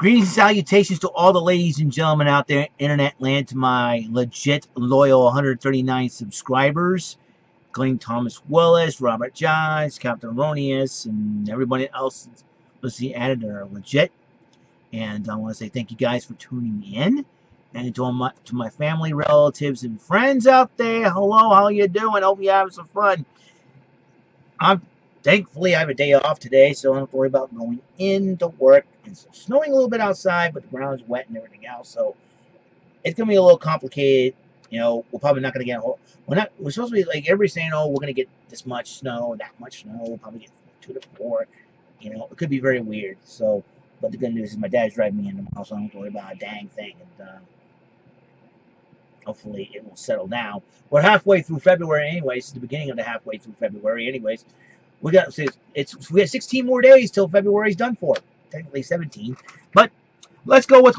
Greetings and salutations to all the ladies and gentlemen out there, internet land, to my legit, loyal 139 subscribers, including Thomas Willis, Robert Johns, Captain Erroneous, and everybody else that's added are legit. And I want to say thank you guys for tuning in. And to my family, relatives, and friends out there, hello, how you doing? Hope you're having some fun. Thankfully, I have a day off today, so I don't have to worry about going into work. It's snowing a little bit outside, but the ground's wet and everything else, so it's going to be a little complicated. You know, we're probably not going to get a whole... We're supposed to be, like, everybody's saying, oh, we're going to get this much snow, that much snow. We'll probably get 2 to 4. You know, it could be very weird. So, but the good news is my dad's driving me in tomorrow, so I don't have to worry about a dang thing. And, hopefully it will settle down. We're halfway through February anyways. It's the beginning of the halfway through February anyways. We have 16 more days till February's done for. Technically 17. But let's go. Let's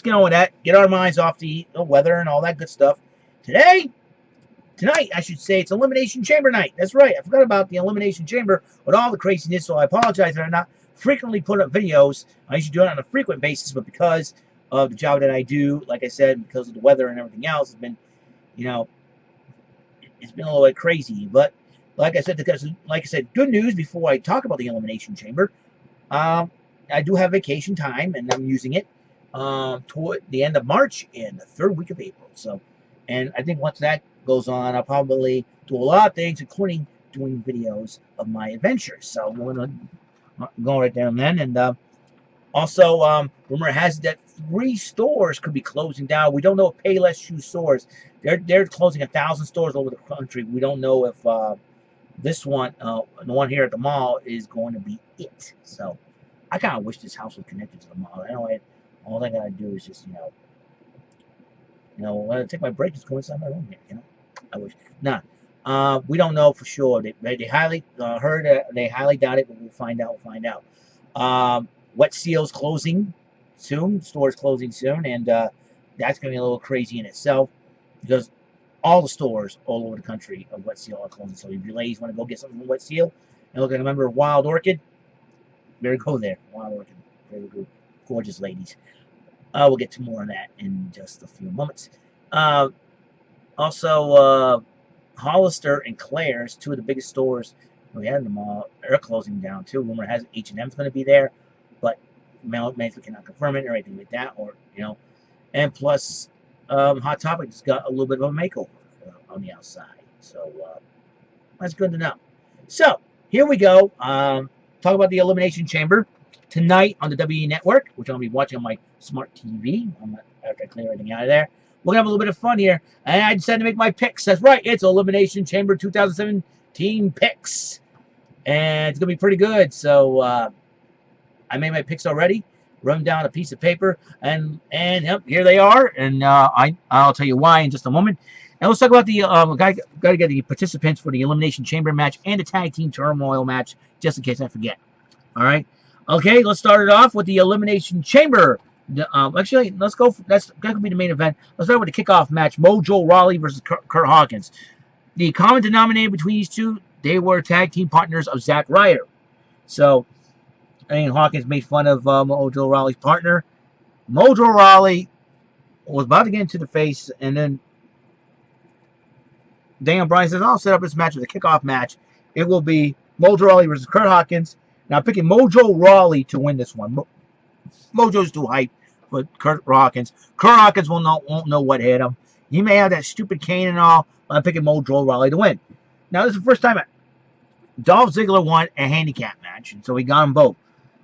get on with that. Get our minds off the weather and all that good stuff. Tonight, I should say, it's Elimination Chamber night. That's right. I forgot about the Elimination Chamber with all the craziness, so I apologize that I'm not frequently putting up videos. I usually do it on a frequent basis, but because of the job that I do, like I said, because of the weather and everything else, it's been, you know, it's been a little bit crazy. But like I said, good news before I talk about the Elimination Chamber. I do have vacation time, and I'm using it toward the end of March and the 3rd week of April. So, and I think once that goes on, I'll probably do a lot of things, including doing videos of my adventures. So we're gonna go right down then. And also, rumor has it that 3 stores could be closing down. We don't know if Payless Shoe stores. They're closing 1,000 stores over the country. We don't know if this one, the one here at the mall, is going to be it. So I kind of wish this house was connected to the mall. I know all I gotta do is just, when I take my break, just go inside my room here. I wish. Nah. We don't know for sure. They highly heard. They highly doubt it, but we'll find out. Wet Seal's closing soon. Stores closing soon, and that's gonna be a little crazy in itself because all the stores all over the country of Wet Seal are closing. So if you ladies want to go get something from Wet Seal and look at a member of Wild Orchid, better go there. Wild Orchid, very good, gorgeous ladies. We'll get to more on that in just a few moments. Also, Hollister and Claire's, 2 of the biggest stores we had in the mall, are closing down too. Rumor has H&M's going to be there, but management cannot confirm it or anything like that. Or and plus, Hot Topic's got a little bit of a makeover on the outside, so that's good to know. So here we go. Talk about the Elimination Chamber tonight on the WWE Network, which I'll be watching on my smart TV. After I clear everything out of there, we're gonna have a little bit of fun here, and I decided to make my picks. That's right, it's Elimination Chamber 2017 picks, and it's gonna be pretty good. So I made my picks already. Run down a piece of paper, and yep, here they are. And I'll tell you why in just a moment. And let's talk about the got to get the participants for the Elimination Chamber match and the Tag Team Turmoil match, just in case I forget. All right, okay, let's start it off with the Elimination Chamber. Actually, let's go. That could be the main event. Let's start with the kickoff match: Mojo Rawley versus Kurt Hawkins. The common denominator between these two, they were tag team partners of Zack Ryder. So, Hawkins made fun of Mojo Rawley's partner. Mojo Rawley was about to get into the face, and then Daniel Bryan says, I'll set up this match with a kickoff match. It will be Mojo Rawley versus Kurt Hawkins. Now, I'm picking Mojo Rawley to win this one. Mojo's too hype for Kurt Hawkins. Kurt Hawkins won't know what hit him. He may have that stupid cane and all, but I'm picking Mojo Rawley to win. Now, this is the first time Dolph Ziggler won a handicap match, and so he got them both.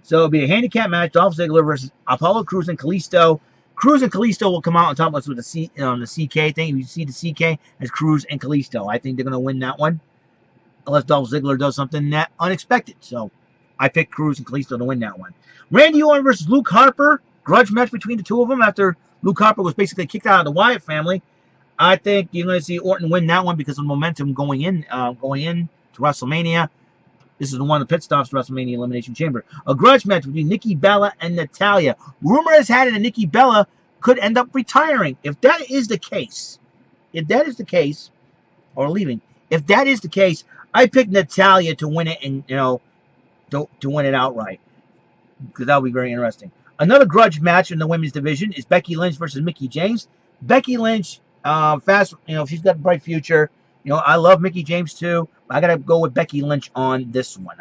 So it'll be a handicap match: Dolph Ziggler versus Apollo Crews and Kalisto. Crews and Kalisto will come out on top of us with the CK thing. If you see the CK as Crews and Kalisto, I think they're gonna win that one, unless Dolph Ziggler does something that unexpected. So I picked Crews and Kalisto to win that one. Randy Orton versus Luke Harper, grudge match between the two of them after Luke Harper was basically kicked out of the Wyatt family. I think you're going to see Orton win that one because of momentum going in to WrestleMania. This is the one of the pit stops to WrestleMania Elimination Chamber. A grudge match between Nikki Bella and Natalya. Rumor has had it that Nikki Bella could end up retiring. If that is the case, or leaving, if that is the case, I picked Natalya to win it and to win it outright. because that'll be very interesting. Another grudge match in the women's division is Becky Lynch versus Mickie James. Becky Lynch, she's got a bright future. I love Mickie James too. I gotta go with Becky Lynch on this one.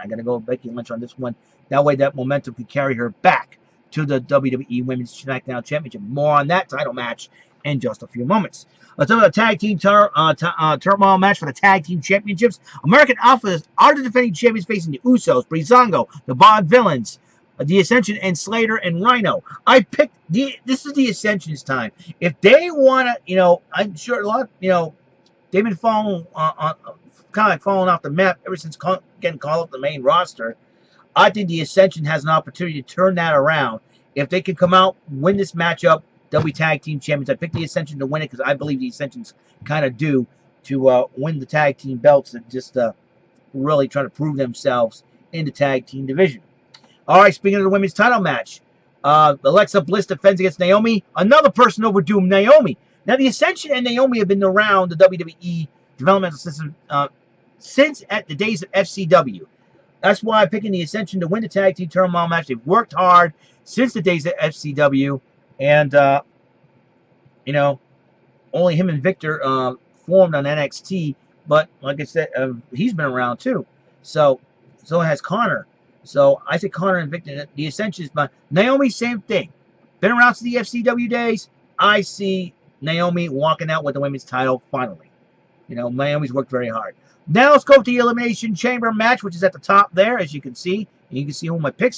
That way, that momentum could carry her back to the WWE Women's SmackDown Championship. More on that title match in just a few moments. Let's talk about the tag team turmoil match for the tag team championships. American Alpha are the defending champions facing the Usos, Breezango, the Bond Villains, the Ascension, and Slater and Rhino. I picked this is the Ascension's time. If they want to, I'm sure a lot, they've been falling falling off the map ever since getting called up the main roster. I think the Ascension has an opportunity to turn that around. If they can come out, win this matchup, they'll be tag team champions. I picked the Ascension to win it because I believe the Ascension's kind of due to win the tag team belts and just really trying to prove themselves in the tag team division. All right, speaking of the women's title match, Alexa Bliss defends against Naomi. Another person overdue, Naomi. Now, the Ascension and Naomi have been around the WWE developmental system since at the days of FCW. That's why I'm picking the Ascension to win the tag team turmoil match. They've worked hard since the days of FCW. And, only him and Victor formed on NXT. But, like I said, he's been around, too. So has Connor. So, I say Connor and Victor. The Ascension is my... Naomi, same thing. Been around since the FCW days. I see Naomi walking out with the women's title finally. Naomi's worked very hard. Now, let's go to the Elimination Chamber match, which is at the top there, as you can see. And you can see who my pick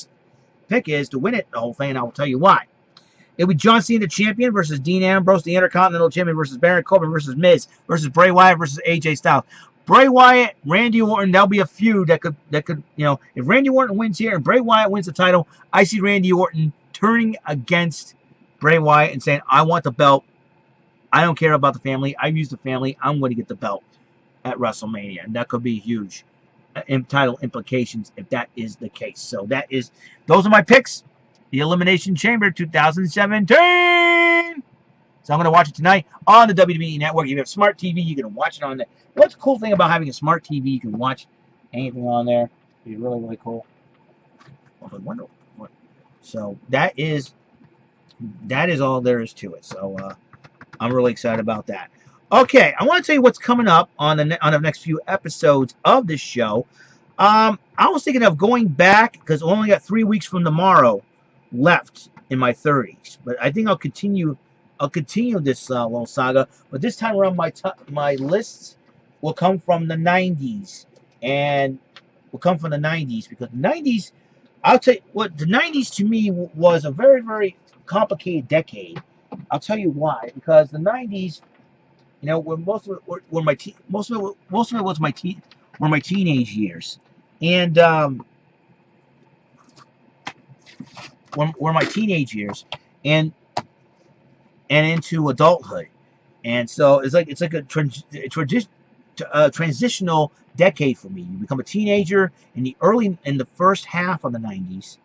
is to win it, the whole thing, and I will tell you why. It'll be John Cena, the champion, versus Dean Ambrose, the Intercontinental Champion, versus Baron Corbin, versus Miz, versus Bray Wyatt, versus AJ Styles. Bray Wyatt, Randy Orton, that'll be a feud that could, if Randy Orton wins here and Bray Wyatt wins the title, I see Randy Orton turning against Bray Wyatt and saying, I want the belt. I don't care about the family. I've used the family. I'm going to get the belt at WrestleMania. And that could be huge title implications if that is the case. So those are my picks. The Elimination Chamber 2017. So I'm going to watch it tonight on the WWE Network. If you have smart TV, you can watch it on there. What's the cool thing about having a smart TV? You can watch anything on there. It'd be really, really cool. So that is all there is to it. So I'm really excited about that. Okay, I want to tell you what's coming up on the next few episodes of this show. I was thinking of going back because I only got 3 weeks from tomorrow left in my 30s, but I think I'll continue this little saga. But this time around, my lists will come from the 90s, and because the 90s, I'll tell you what, the 90s to me was a very, very complicated decade. I'll tell you why. Because the 90s, were most of it were my teenage years, and were my teenage years, and into adulthood, and so it's like a transitional decade for me. You become a teenager in the first half of the 90s,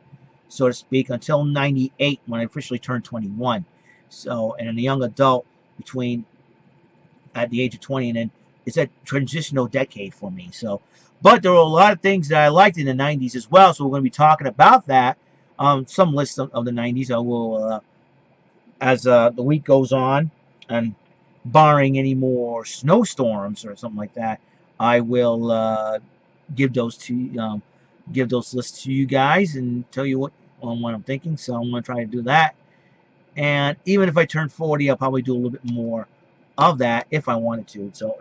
so to speak, until 98 when I officially turned 21. So, and in a young adult at the age of 20, and then it's a transitional decade for me. So, but there were a lot of things that I liked in the 90s as well. So we're going to be talking about that. Some lists of the 90s. I will, as the week goes on, and barring any more snowstorms or something like that, I will give those lists to you guys and tell you what I'm thinking. So I'm going to try to do that. And even if I turn 40, I'll probably do a little bit more of that if I wanted to. So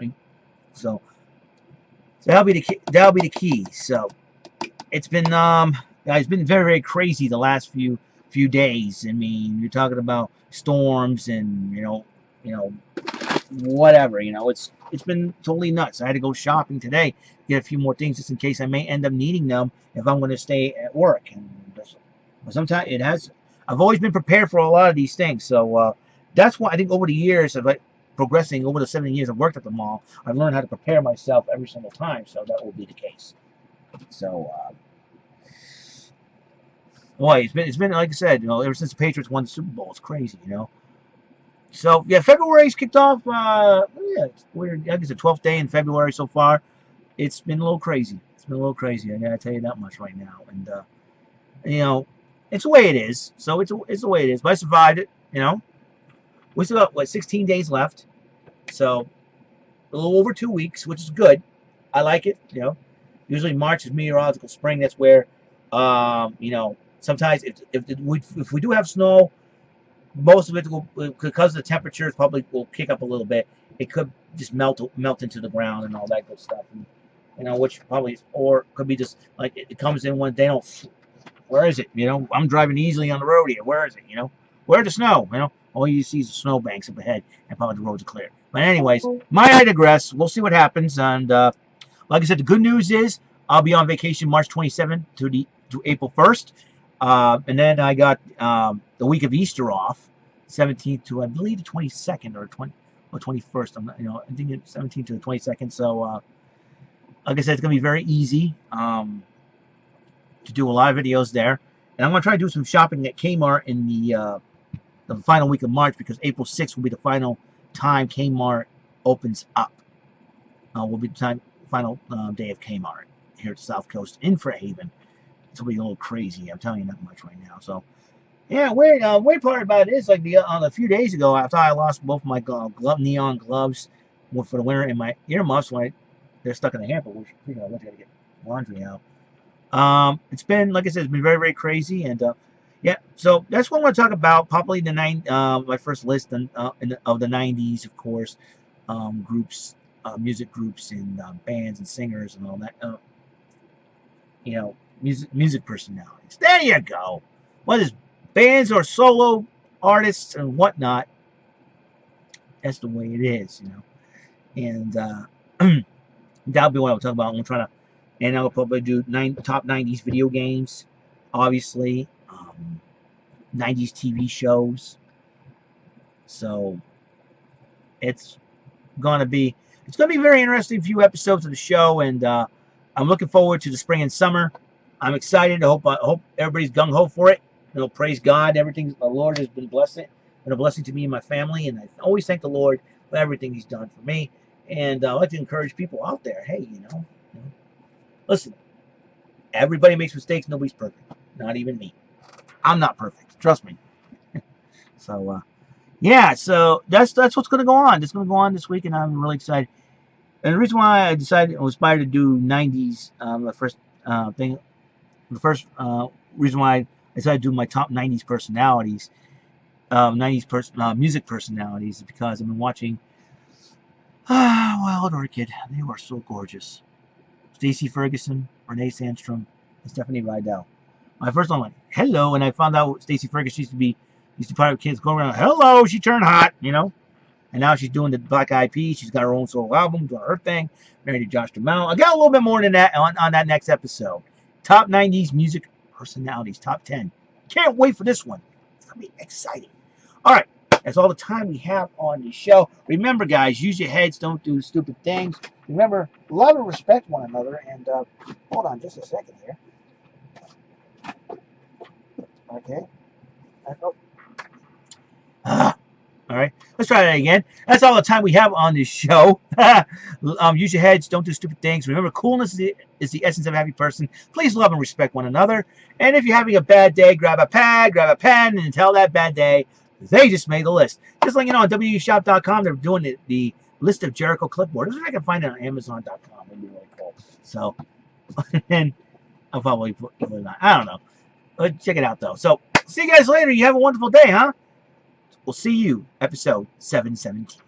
that'll be the key. So it's been it's been very, very crazy the last few days. I mean, you're talking about storms and whatever. It's been totally nuts. I had to go shopping today, get a few more things just in case I may end up needing them if I'm going to stay at work. And sometimes I've always been prepared for a lot of these things. So that's why I think over the years of progressing over the 7 years I've worked at the mall, I've learned how to prepare myself every single time. So that will be the case. So boy, it's been like I said, ever since the Patriots won the Super Bowl, it's crazy, So yeah, February's kicked off. We're I guess the 12th day in February so far. It's been a little crazy. I gotta tell you that much right now. And it's the way it is. So it's the way it is. But I survived it. We still got, what, 16 days left. So a little over 2 weeks, which is good. I like it. Usually March is meteorological spring. That's where, sometimes if we do have snow, most of it will, because the temperatures probably will kick up a little bit. It could just melt into the ground and all that good stuff. And, which probably, or could be just like it comes in one day. Where is it? I'm driving easily on the road here. Where is it? Where's the snow? All you see is the snow banks up ahead, and probably the roads are clear. But anyways, I digress. We'll see what happens. And like I said, the good news is I'll be on vacation March 27th to April 1st. And then I got the week of Easter off, 17th to, I believe, the 22nd or 21st. I'm not, I think it's 17th to the 22nd. So, like I said, it's gonna be very easy to do a lot of videos there. And I'm gonna try to do some shopping at Kmart in the final week of March, because April 6th will be the final time Kmart opens up. Will be the final day of Kmart here at the South Coast in Fairhaven. It's gonna be a little crazy. I'm telling you that much right now. So, yeah, weird part about it is, like, a few days ago, after I lost both my neon gloves for the winter and my earmuffs, they're stuck in the hamper, which I went to get laundry out. It's been, like I said, it's been very, very crazy, and yeah. So that's what I want to talk about. Probably my first list of the '90s, of course, groups, music groups, and bands and singers and all that. Music personalities. There you go. What is bands or solo artists and whatnot? That's the way it is, And that'll be what I'll talk about. I'm trying to, and I'll probably do top '90s video games, obviously, '90s TV shows. So it's gonna be very interesting few episodes of the show, and I'm looking forward to the spring and summer. I'm excited. I hope everybody's gung ho for it. Praise God. Everything the Lord has been blessing, and a blessing to me and my family, and I always thank the Lord for everything He's done for me. And I like to encourage people out there. Hey, listen. Everybody makes mistakes. Nobody's perfect. Not even me. I'm not perfect. Trust me. So, yeah. So that's what's going to go on. It's going to go on this week, and I'm really excited. And the reason why I decided I was inspired to do '90s, the first thing, the first reason why I decided to do my top '90s personalities, music personalities, is because I've been watching Wild Orchid. They were so gorgeous. Stacey Ferguson, Renee Sandstrom, and Stephanie Rydell. My first one went, hello, and I found out Stacey Ferguson used to part of kids going around, hello, she turned hot, And now she's doing the Black Eyed Peas. She's got her own solo album, doing her thing, married to Josh Duhamel. I got a little bit more than that on that next episode. Top '90s music personalities, top 10. Can't wait for this one. It's going to be exciting. All right. That's all the time we have on the show. Remember, guys, use your heads. Don't do stupid things. Remember, love and respect one another. And hold on just a second here. Okay. All right. Let's try that again. That's all the time we have on this show. Use your heads. Don't do stupid things. Remember, coolness is the essence of a happy person. Please love and respect one another. And if you're having a bad day, grab a pad, grab a pen, and tell that bad day they just made the list. Just like, on WWEshop.com, they're doing the list of Jericho clipboard. This is I can find it on Amazon.com. It'd be really cool. So, and I'll probably put it on. I don't know. But check it out, though. So, see you guys later. You have a wonderful day, huh? We'll see you, episode 717.